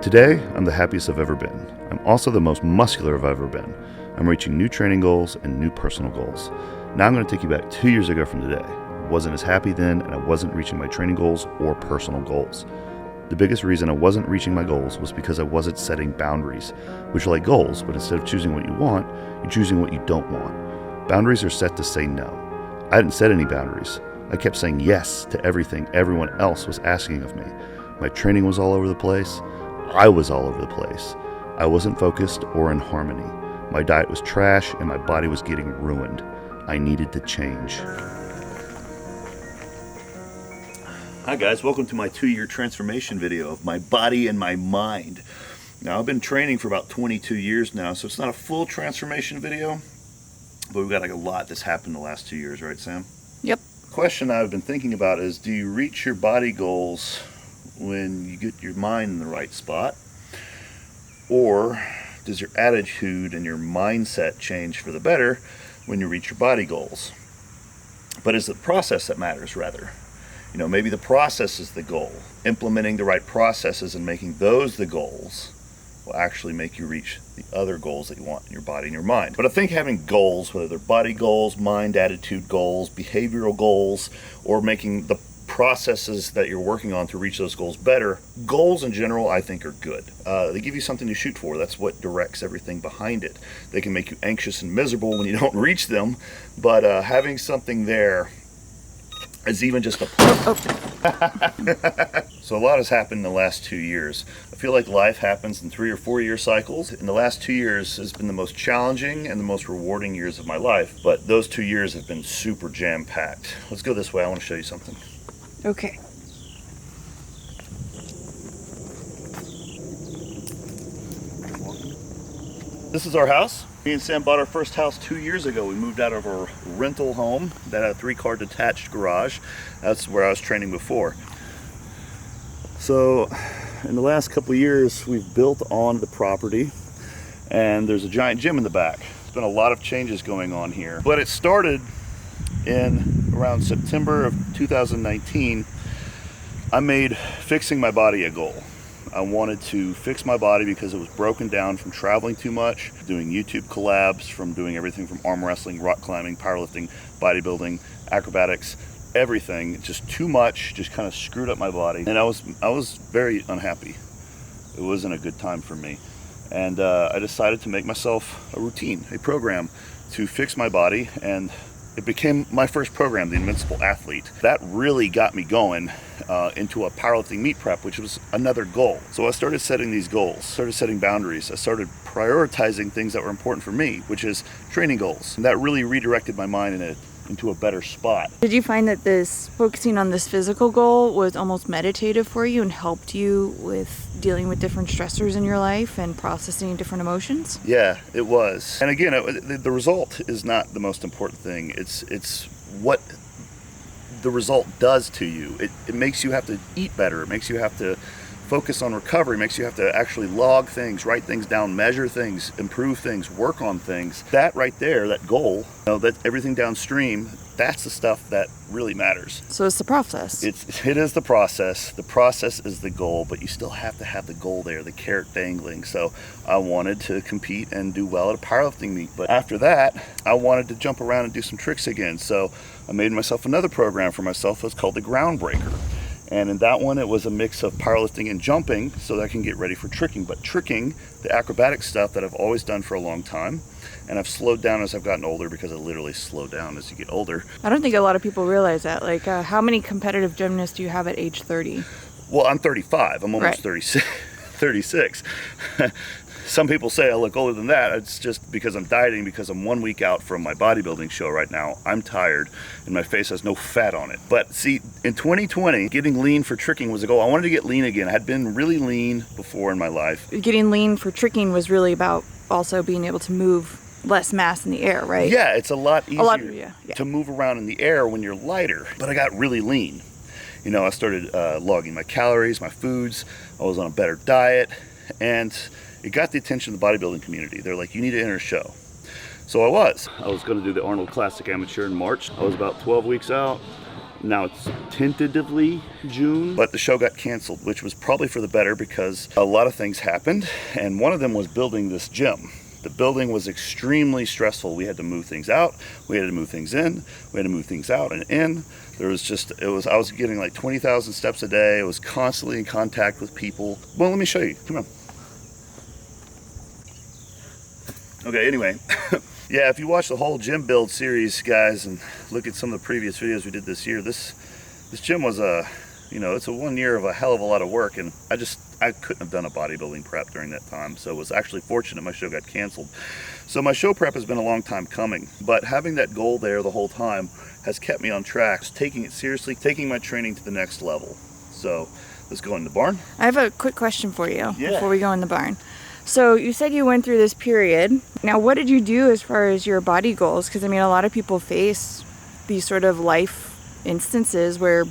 Today, I'm the happiest I've ever been. I'm also the most muscular I've ever been. I'm reaching new training goals and new personal goals. Now I'm going to take you back 2 years ago from today. I wasn't as happy then, and I wasn't reaching my training goals or personal goals. The biggest reason I wasn't reaching my goals was because I wasn't setting boundaries, which are like goals, but instead of choosing what you want, you're choosing what you don't want. Boundaries are set to say no. I didn't set any boundaries. I kept saying yes to everything everyone else was asking of me. My training was all over the place. I was all over the place. I wasn't focused or in harmony. My diet was trash and my body was getting ruined. I needed to change. Hi guys, welcome to my 2-year transformation video of my body and my mind. Now I've been training for about 22 years now, so it's not a full transformation video, but we've got like a lot that's happened in the last 2 years, right Sam? Yep. The question I've been thinking about is, do you reach your body goals when you get your mind in the right spot? Or does your attitude and your mindset change for the better when you reach your body goals? But it's the process that matters, rather. You know, maybe the process is the goal. Implementing the right processes and making those the goals will actually make you reach the other goals that you want in your body and your mind. But I think having goals, whether they're body goals, mind, attitude goals, behavioral goals, or making the processes that you're working on to reach those goals better, goals in general I think are good. They give you something to shoot for. That's what directs everything behind it. They can make you anxious and miserable when you don't reach them, but having something there is even just a So a lot has happened in the last 2 years. I feel like life happens in 3 or 4 year cycles. In the last 2 years has been the most challenging and the most rewarding years of my life, but those 2 years have been super jam-packed. Let's go this way. I want to show you something. Okay. This is our house. Me and Sam bought our first house 2 years ago. We moved out of our rental home that had a 3-car detached garage. That's where I was training before. So in the last couple of years, we've built on the property and there's a giant gym in the back. There's been a lot of changes going on here, but it started in around September of 2019. I made fixing my body a goal. I wanted to fix my body because it was broken down from traveling too much, doing YouTube collabs, from doing everything from arm wrestling, rock climbing, powerlifting, bodybuilding, acrobatics, everything. Just too much, just kind of screwed up my body. And I was very unhappy. It wasn't a good time for me. And I decided to make myself a routine, a program to fix my body, and it became my first program, the Invincible Athlete. That really got me going into a powerlifting meet prep, which was another goal. So I started setting these goals, started setting boundaries. I started prioritizing things that were important for me, which is training goals. And that really redirected my mind into a better spot. Did you find that this focusing on this physical goal was almost meditative for you and helped you with dealing with different stressors in your life and processing different emotions? Yeah, it was. And again, the result is not the most important thing. It's what the result does to you. It makes you have to eat better. It makes you have to focus on recovery. It makes you have to actually log things, write things down, measure things, improve things, work on things. That right there, that goal, that everything downstream, that's the stuff that really matters. So it's the process. It is the process. The process is the goal, but you still have to have the goal there, the carrot dangling. So I wanted to compete and do well at a powerlifting meet. But after that, I wanted to jump around and do some tricks again. So I made myself another program for myself. It's called the Groundbreaker. And in that one, it was a mix of powerlifting and jumping so that I can get ready for tricking. But tricking, the acrobatic stuff that I've always done for a long time, and I've slowed down as I've gotten older, because I literally slow down as you get older. I don't think a lot of people realize that. Like, how many competitive gymnasts do you have at age 30? Well, I'm 35. I'm almost 36. Some people say I look older than that. It's just because I'm dieting, because I'm 1 week out from my bodybuilding show right now. I'm tired and my face has no fat on it. But see, in 2020, getting lean for tricking was a goal. I wanted to get lean again. I had been really lean before in my life. Getting lean for tricking was really about also being able to move less mass in the air, right? Yeah, it's a lot easier to move around in the air when you're lighter. But I got really lean. You know, I started logging my calories, my foods. I was on a better diet, and it got the attention of the bodybuilding community. They're like, you need to enter a show. So I was going to do the Arnold Classic Amateur in March. I was about 12 weeks out. Now it's tentatively June, but the show got canceled, which was probably for the better because a lot of things happened, and one of them was building this gym. The building was extremely stressful. We had to move things out, we had to move things in, we had to move things out and in. I was getting like 20,000 steps a day. I was constantly in contact with people. Well, let me show you, come on. Okay, anyway, yeah, if you watch the whole gym build series, guys, and look at some of the previous videos we did this year, this gym was it's a 1 year of a hell of a lot of work, and I couldn't have done a bodybuilding prep during that time, so it was actually fortunate my show got canceled. So my show prep has been a long time coming, but having that goal there the whole time has kept me on track, taking it seriously, taking my training to the next level. So let's go in the barn. I have a quick question for you before we go in the barn. So you said you went through this period. Now, what did you do as far as your body goals? Because, I mean, a lot of people face these sort of life instances where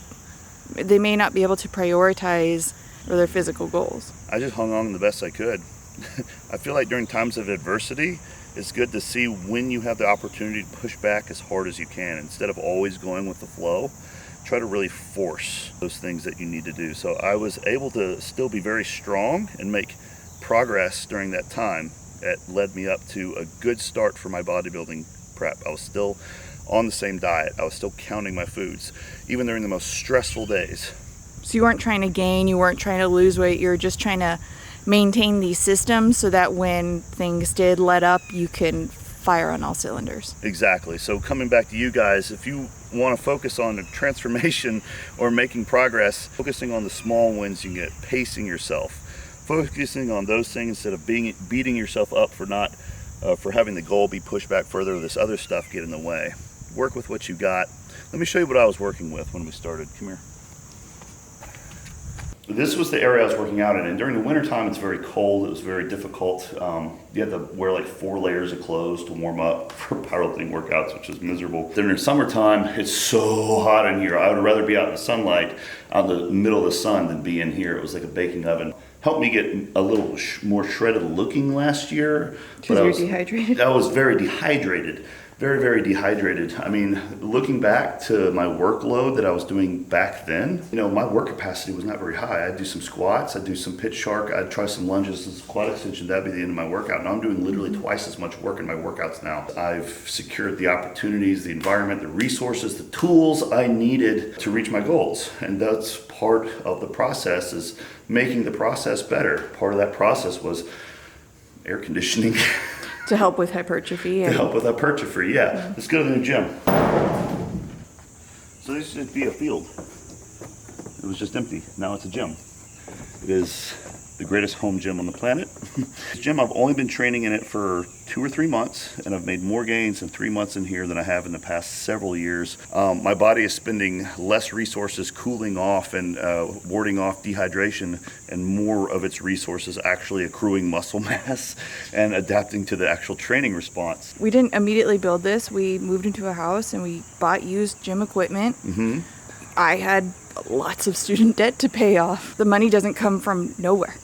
they may not be able to prioritize their physical goals. I just hung on the best I could. I feel like during times of adversity, it's good to see when you have the opportunity to push back as hard as you can. Instead of always going with the flow, try to really force those things that you need to do. So I was able to still be very strong and make progress during that time. It led me up to a good start for my bodybuilding prep. I was still on the same diet. I was still counting my foods, even during the most stressful days. So you weren't trying to gain, you weren't trying to lose weight, you were just trying to maintain these systems so that when things did let up, you can fire on all cylinders. Exactly. So coming back to you guys, if you want to focus on a transformation or making progress, focusing on the small wins you get, pacing yourself, focusing on those things instead of beating yourself up for having the goal be pushed back further, or this other stuff get in the way. Work with what you got. Let me show you what I was working with when we started. Come here. This was the area I was working out in, and during the winter time it's very cold. It was very difficult. You had to wear like 4 layers of clothes to warm up for powerlifting workouts, which is miserable. During the summertime, it's so hot in here. I would rather be out in the sunlight, out in the middle of the sun, than be in here. It was like a baking oven. Helped me get a little more shredded looking last year. Because you're dehydrated? I was very dehydrated. Very, very dehydrated. I mean, looking back to my workload that I was doing back then, my work capacity was not very high. I'd do some squats, I'd do some pitch shark, I'd try some lunges and squat extension. That'd be the end of my workout. Now I'm doing literally twice as much work in my workouts now. I've secured the opportunities, the environment, the resources, the tools I needed to reach my goals. And that's part of the process, is making the process better. Part of that process was air conditioning. To help with hypertrophy. To help with hypertrophy, yeah. Let's go to the new gym. So this used to be a field. It was just empty. Now it's a gym. It is the greatest home gym on the planet. This gym, I've only been training in it for 2 or 3 months, and I've made more gains in 3 months in here than I have in the past several years. My body is spending less resources cooling off and warding off dehydration, and more of its resources actually accruing muscle mass and adapting to the actual training response. We didn't immediately build this. We moved into a house and we bought used gym equipment. Mm-hmm. I had lots of student debt to pay off. The money doesn't come from nowhere.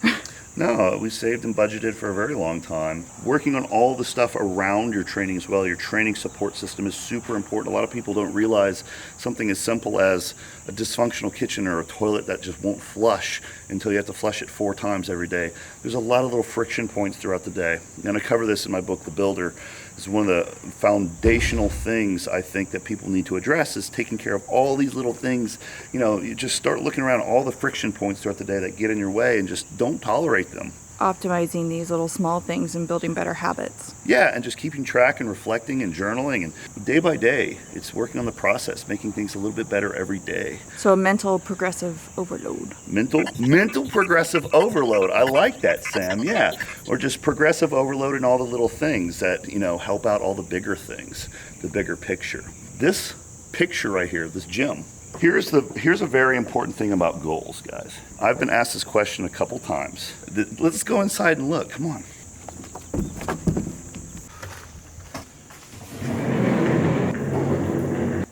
No, we saved and budgeted for a very long time. Working on all the stuff around your training as well, your training support system is super important. A lot of people don't realize something as simple as a dysfunctional kitchen or a toilet that just won't flush until you have to flush it 4 times every day. There's a lot of little friction points throughout the day. And I cover this in my book, The Builder. It's one of the foundational things I think that people need to address, is taking care of all these little things. You just start looking around all the friction points throughout the day that get in your way and just don't tolerate them. Optimizing these little small things and building better habits. Yeah, and just keeping track and reflecting and journaling, and day by day, it's working on the process, making things a little bit better every day. So a mental progressive overload. Mental progressive overload. I like that, Sam. Yeah, or just progressive overload in all the little things that help out all the bigger things, the bigger picture. This picture right here, this gym. Here's a very important thing about goals, guys. I've been asked this question a couple times. Let's go inside and look. Come on.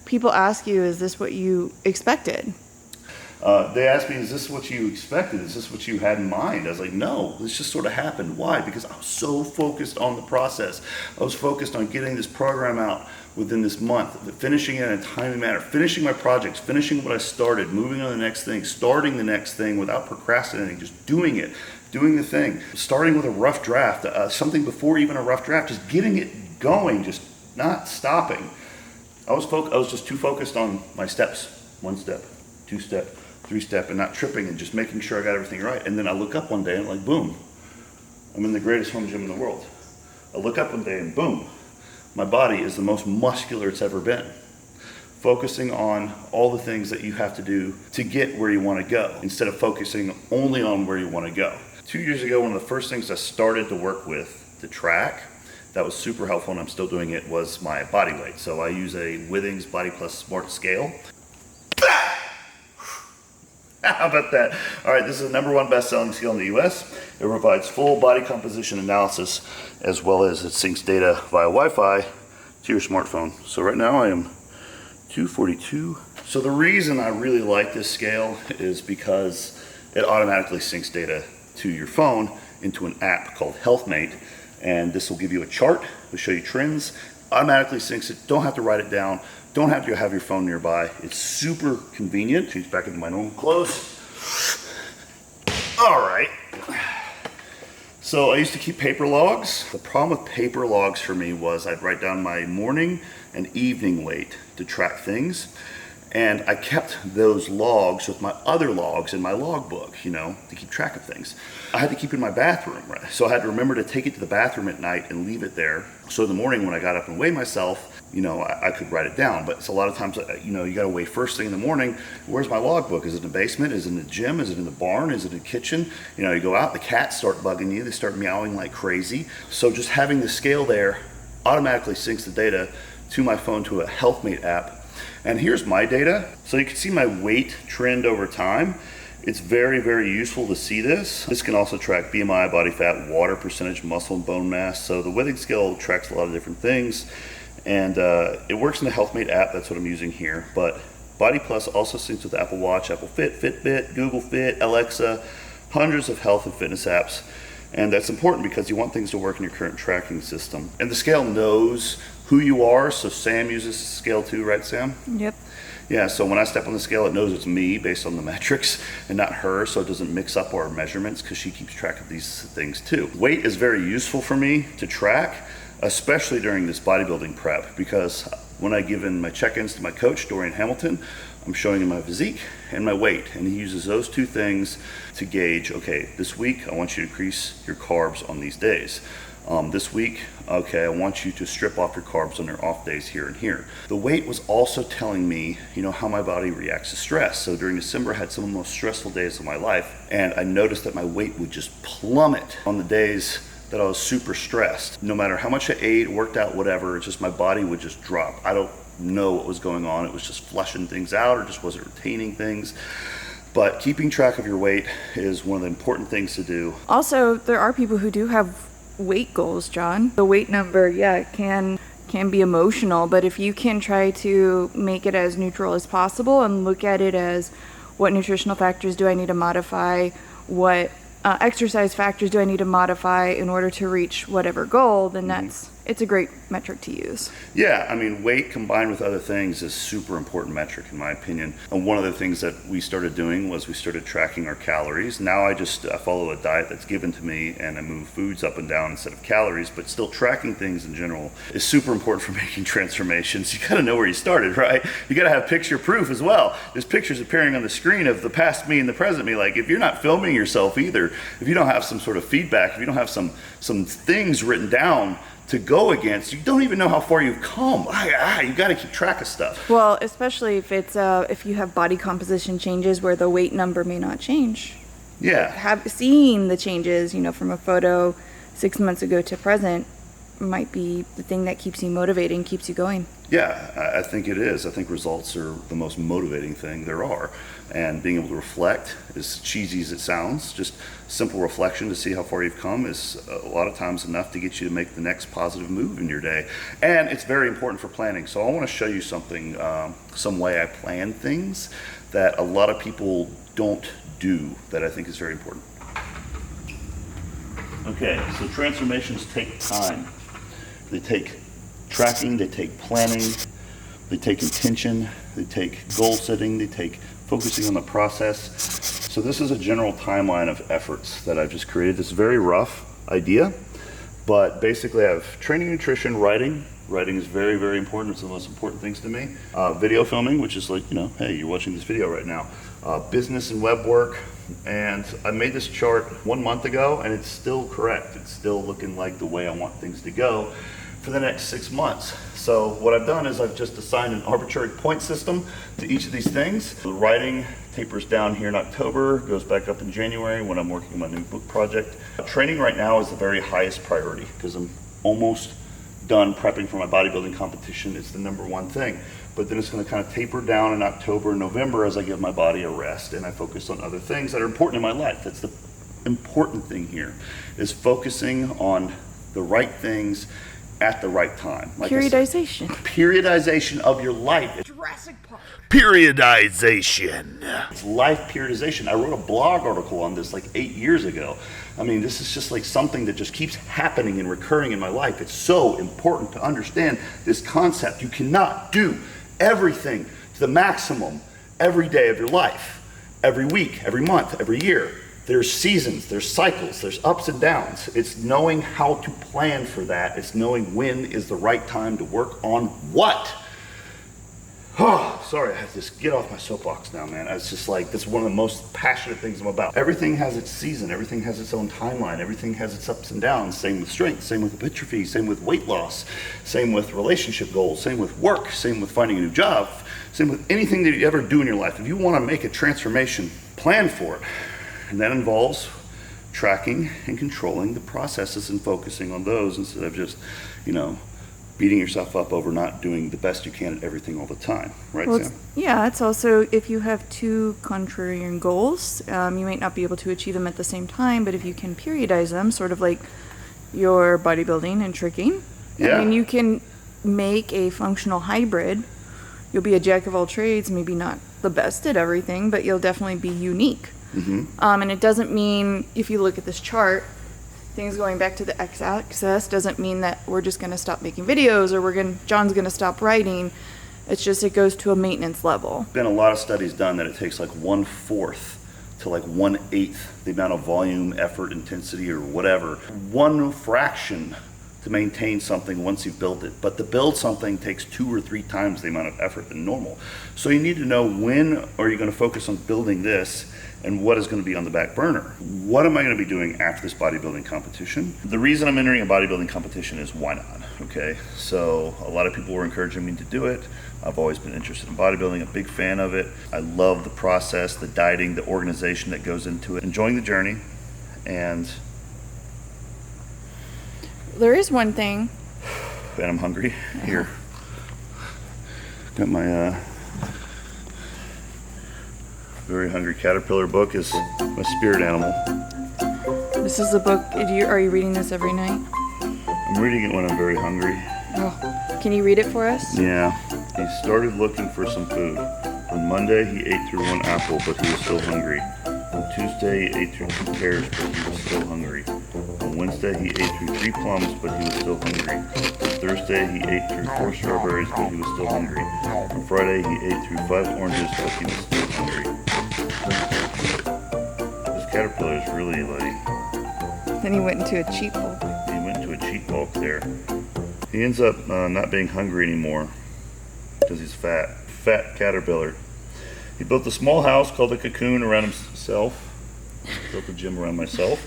People ask you, is this what you expected? They asked me, is this what you expected? Is this what you had in mind? I was like, no, this just sort of happened. Why? Because I was so focused on the process. I was focused on getting this program out within this month, finishing it in a timely manner, finishing my projects, finishing what I started, moving on to the next thing, starting the next thing without procrastinating, just doing it, doing the thing, starting with a rough draft, something before even a rough draft, just getting it going, just not stopping. I was just too focused on my steps, 1 step, 2 step, 3 step, and not tripping and just making sure I got everything right. And then I look up one day and like, boom, I'm in the greatest home gym in the world. I look up one day and boom, my body is the most muscular it's ever been. Focusing on all the things that you have to do to get where you want to go instead of focusing only on where you want to go. 2 years ago, one of the first things I started to work with to track that was super helpful, and I'm still doing it, was my body weight. So I use a Withings Body Plus Smart Scale. How about that? All right, this is the #1 best-selling scale in the US. It provides full body composition analysis as well as it syncs data via Wi-Fi to your smartphone. So right now I am 242. So the reason I really like this scale is because it automatically syncs data to your phone into an app called HealthMate, and this will give you a chart, will show you trends, automatically syncs it, don't have to write it down, don't have to have your phone nearby. It's super convenient. Change back into my normal clothes. All right. So I used to keep paper logs. The problem with paper logs for me was I'd write down my morning and evening weight to track things. And I kept those logs with my other logs in my logbook, to keep track of things. I had to keep it in my bathroom, right? So I had to remember to take it to the bathroom at night and leave it there. So in the morning when I got up and weighed myself, I could write it down. But it's a lot of times, you got to weigh first thing in the morning. Where's my logbook? Is it in the basement? Is it in the gym? Is it in the barn? Is it in the kitchen? You go out, the cats start bugging you. They start meowing like crazy. So just having the scale there automatically syncs the data to my phone to a HealthMate app. And here's my data. So you can see my weight trend over time. It's very, very useful to see this. This can also track BMI, body fat, water percentage, muscle and bone mass. So the Withings scale tracks a lot of different things. And it works in the HealthMate app. That's what I'm using here. But Body Plus also syncs with Apple Watch, Apple Fit, Fitbit, Google Fit, Alexa, hundreds of health and fitness apps. And that's important because you want things to work in your current tracking system. And the scale knows who you are. So Sam uses the scale too, right, Sam? Yep. Yeah, so when I step on the scale, it knows it's me based on the metrics and not her, so it doesn't mix up our measurements because she keeps track of these things too. Weight is very useful for me to track, especially during this bodybuilding prep, because when I give in my check-ins to my coach, Dorian Hamilton, I'm showing him my physique and my weight, and he uses those two things to gauge, okay, this week I want you to increase your carbs on these days. This week, okay, I want you to strip off your carbs on your off days here and here. The weight was also telling me, how my body reacts to stress. So during December, I had some of the most stressful days of my life, and I noticed that my weight would just plummet on the days that I was super stressed. No matter how much I ate, worked out, whatever, it's just my body would just drop. I don't know what was going on. It was just flushing things out or just wasn't retaining things. But keeping track of your weight is one of the important things to do. Also, there are people who do have weight goals, John. The weight number, can be emotional, but if you can try to make it as neutral as possible and look at it as what nutritional factors do I need to modify, what exercise factors do I need to modify in order to reach whatever goal, then it's a great metric to use. Yeah, weight combined with other things is super important metric in my opinion. And one of the things that we started doing was we started tracking our calories. Now I follow a diet that's given to me and I move foods up and down instead of calories, but still tracking things in general is super important for making transformations. You gotta know where you started, right? You gotta have picture proof as well. There's pictures appearing on the screen of the past me and the present me. Like if you're not filming yourself either, if you don't have some sort of feedback, if you don't have some things written down to go against, you don't even know how far you've come. You got to keep track of stuff. Well, especially if it's if you have body composition changes where the weight number may not change. Yeah. Seeing the changes, from a photo 6 months ago to present might be the thing that keeps you motivated and keeps you going. Yeah, I think it is. I think results are the most motivating thing there are. And being able to reflect, as cheesy as it sounds, just simple reflection to see how far you've come is a lot of times enough to get you to make the next positive move in your day. And it's very important for planning. So I want to show you something, some way I plan things that a lot of people don't do that I think is very important. Okay, so transformations take time. They take tracking, they take planning, they take intention, they take goal setting, they take focusing on the process. So this is a general timeline of efforts that I've just created. This very rough idea, but basically I have training, nutrition, writing. Writing is very, very important. It's the most important things to me. Video filming, which is like, you know, hey, you're watching this video right now. Business and web work. And I made this chart 1 month ago, and it's still correct. It's still looking like the way I want things to go for the next 6 months. So what I've done is I've just assigned an arbitrary point system to each of these things. The writing tapers down here in October, goes back up in January when I'm working on my new book project. Training right now is the very highest priority because I'm almost done prepping for my bodybuilding competition. It's the #1 thing. But then it's going to kind of taper down in October and November as I give my body a rest and I focus on other things that are important in my life. That's the important thing here, is focusing on the right things at the right time. Like Periodization. Periodization of your life. Jurassic Park. Periodization. It's life periodization. I wrote a blog article on this like 8 years ago. I mean, this is just like something that just keeps happening and recurring in my life. It's so important to understand this concept. You cannot do everything to the maximum every day of your life, every week, every month, every year. There's seasons, there's cycles, there's ups and downs. It's knowing how to plan for that. It's knowing when is the right time to work on what. Oh, sorry, I have to just get off my soapbox now, man. It's just like, that's one of the most passionate things I'm about. Everything has its season, everything has its own timeline, everything has its ups and downs. Same with strength, same with hypertrophy, same with weight loss, same with relationship goals, same with work, same with finding a new job, same with anything that you ever do in your life. If you want to make a transformation, plan for it. And that involves tracking and controlling the processes and focusing on those instead of just, you know, beating yourself up over not doing the best you can at everything all the time, right, Well, Sam? yeah, it's also if you have two contrarian goals, you might not be able to achieve them at the same time, but if you can periodize them, sort of like your bodybuilding and tricking, Yeah. I mean, you can make a functional hybrid. You'll be a jack of all trades, maybe not the best at everything, but you'll definitely be unique. Mm-hmm. And it doesn't mean, if you look at this chart, things going back to the x-axis doesn't mean that we're just going to stop making videos or John's going to stop writing. It's just it goes to a maintenance level. Been a lot of studies done that it takes like 1/4 to like 1/8 the amount of volume, effort, intensity, or whatever. 1 fraction to maintain something once you've built it. But to build something takes 2 or 3 times the amount of effort than normal. So you need to know when are you going to focus on building this and what is going to be on the back burner. What am I going to be doing after this bodybuilding competition? The reason I'm entering a bodybuilding competition is why not, okay? So a lot of people were encouraging me to do it. I've always been interested in bodybuilding, a big fan of it. I love the process, the dieting, the organization that goes into it, enjoying the journey, and There is one thing. and I'm hungry. Here. Got my very hungry caterpillar book is my spirit animal. This is the book. Are you reading this every night? I'm reading it when I'm very hungry. Oh, can you read it for us? Yeah. He started looking for some food. On Monday, he ate through 1 apple, but he was still hungry. On Tuesday, he ate through 2 pears, but he was still hungry. On Wednesday, he ate through 3 plums, but he was still hungry. On Thursday, he ate through 4 strawberries, but he was still hungry. On Friday, he ate through 5 oranges, but he was still hungry. This caterpillar is really like... Then he went into a cheat bulk. He went to a cheat bulk there. He ends up not being hungry anymore because he's fat. Fat caterpillar. He built a small house called a cocoon around himself. Built a gym around myself.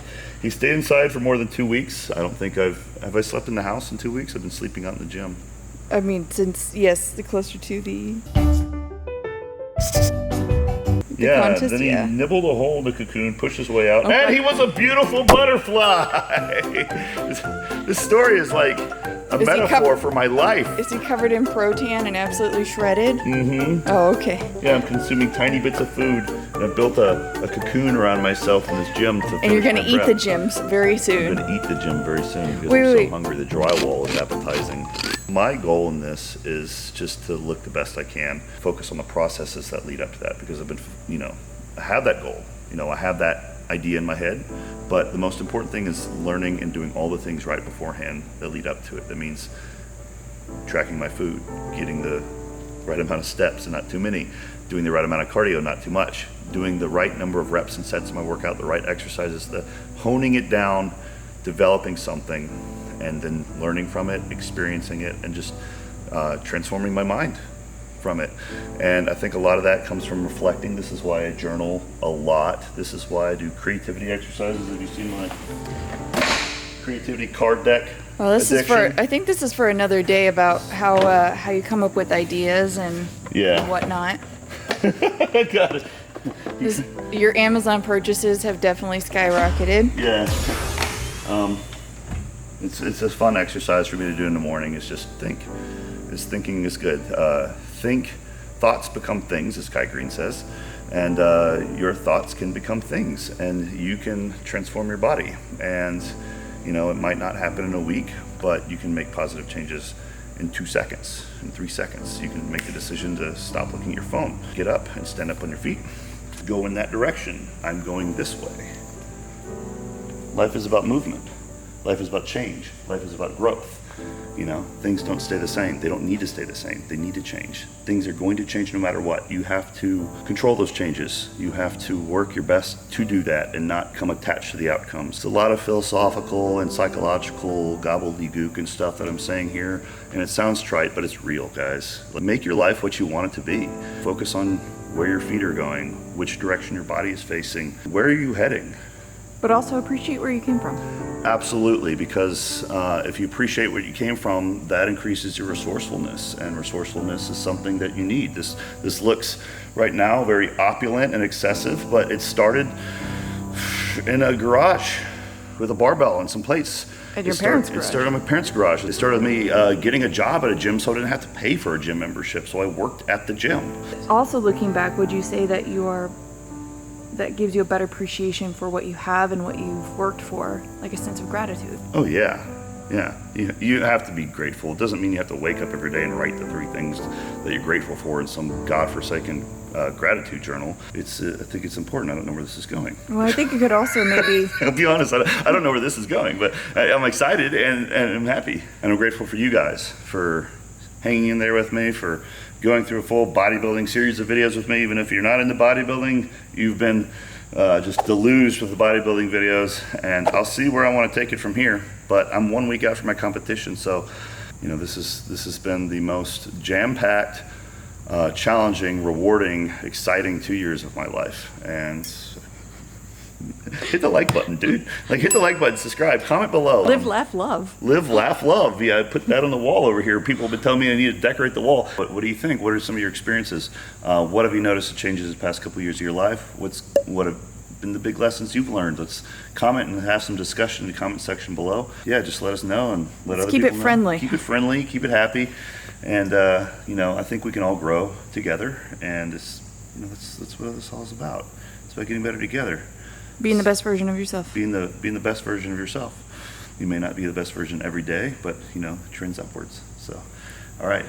He stayed inside for more than 2 weeks. I don't think have I slept in the house in 2 weeks? I've been sleeping out in the gym. I mean, since, the closer to the Yeah, contest, then he yeah. nibbled a hole in the cocoon, pushed his way out, Okay. and he was a beautiful butterfly. This story is like a Is he metaphor for my life. Is he covered in protein and absolutely shredded? Mm-hmm. Oh, okay. Yeah, I'm consuming tiny bits of food, and I built a cocoon around myself in this gym to finish And you're going my to eat prep. the gyms very I'm soon. going to eat the gym very soon because Wait, I'm wait. so hungry. The drywall is appetizing. My goal in this is just to look the best I can, focus on the processes that lead up to that, because I've been, I have that goal. I have that idea in my head, but the most important thing is learning and doing all the things right beforehand that lead up to it. That means tracking my food, getting the right amount of steps and not too many, doing the right amount of cardio, not too much, doing the right number of reps and sets of my workout, the right exercises, the honing it down, developing something, and then learning from it, experiencing it, and just transforming my mind from it. And I think a lot of that comes from reflecting. This is why I journal a lot. This is why I do creativity exercises. Have you seen my creativity card deck? Well, this is for, I think this is for another day about how you come up with ideas and whatnot. Got it. Your Amazon purchases have definitely skyrocketed. Yeah. It's a fun exercise for me to do in the morning. It's just thinking is good. Thoughts become things, as Kai Green says, and your thoughts can become things, and you can transform your body. And you know, it might not happen in a week, but you can make positive changes in 2 seconds, in 3 seconds. You can make the decision to stop looking at your phone, get up and stand up on your feet, go in that direction. I'm going this way. Life is about movement. Life is about change. Life is about growth. You know, things don't stay the same. They don't need to stay the same. They need to change. Things are going to change no matter what. You have to control those changes. You have to work your best to do that and not come attached to the outcomes. It's a lot of philosophical and psychological gobbledygook and stuff that I'm saying here, and it sounds trite, but it's real, guys. Make your life what you want it to be. Focus on where your feet are going, which direction your body is facing. Where are you heading? But also appreciate where you came from. Absolutely, because if you appreciate where you came from, that increases your resourcefulness, and resourcefulness is something that you need. This looks right now very opulent and excessive, but it started in a garage with a barbell and some plates. At your parents' garage? It started in my parents' garage. It started with me getting a job at a gym so I didn't have to pay for a gym membership, so I worked at the gym. Also looking back, would you say that that gives you a better appreciation for what you have and what you've worked for, like a sense of gratitude? Oh yeah. You have to be grateful. It doesn't mean you have to wake up every day and write the 3 things that you're grateful for in some godforsaken gratitude journal. I think it's important. I don't know where this is going. Well, I think you could also maybe... I'll be honest, I don't know where this is going, but I'm excited and I'm happy. And I'm grateful for you guys for hanging in there with me, for going through a full bodybuilding series of videos with me. Even if you're not into bodybuilding, you've been just deluged with the bodybuilding videos, and I'll see where I want to take it from here. But I'm 1 week out from my competition, so you know, this has been the most jam-packed, challenging, rewarding, exciting 2 years of my life. And hit the like button, dude. Like, hit the like button, subscribe, comment below. Live, laugh, love. Live, laugh, love. Yeah, I put that on the wall over here. People have been telling me I need to decorate the wall. But what do you think? What are some of your experiences? What have you noticed the changes the past couple of years of your life? What have been the big lessons you've learned? Let's comment and have some discussion in the comment section below. Yeah, just let us know and let other people know. Keep it friendly. Keep it friendly, keep it happy. And you know, I think we can all grow together, and it's, you know, that's what this all is about. It's about getting better together. Being the best version of yourself. Being the best version of yourself. You may not be the best version every day, but you know, trends upwards. So, all right.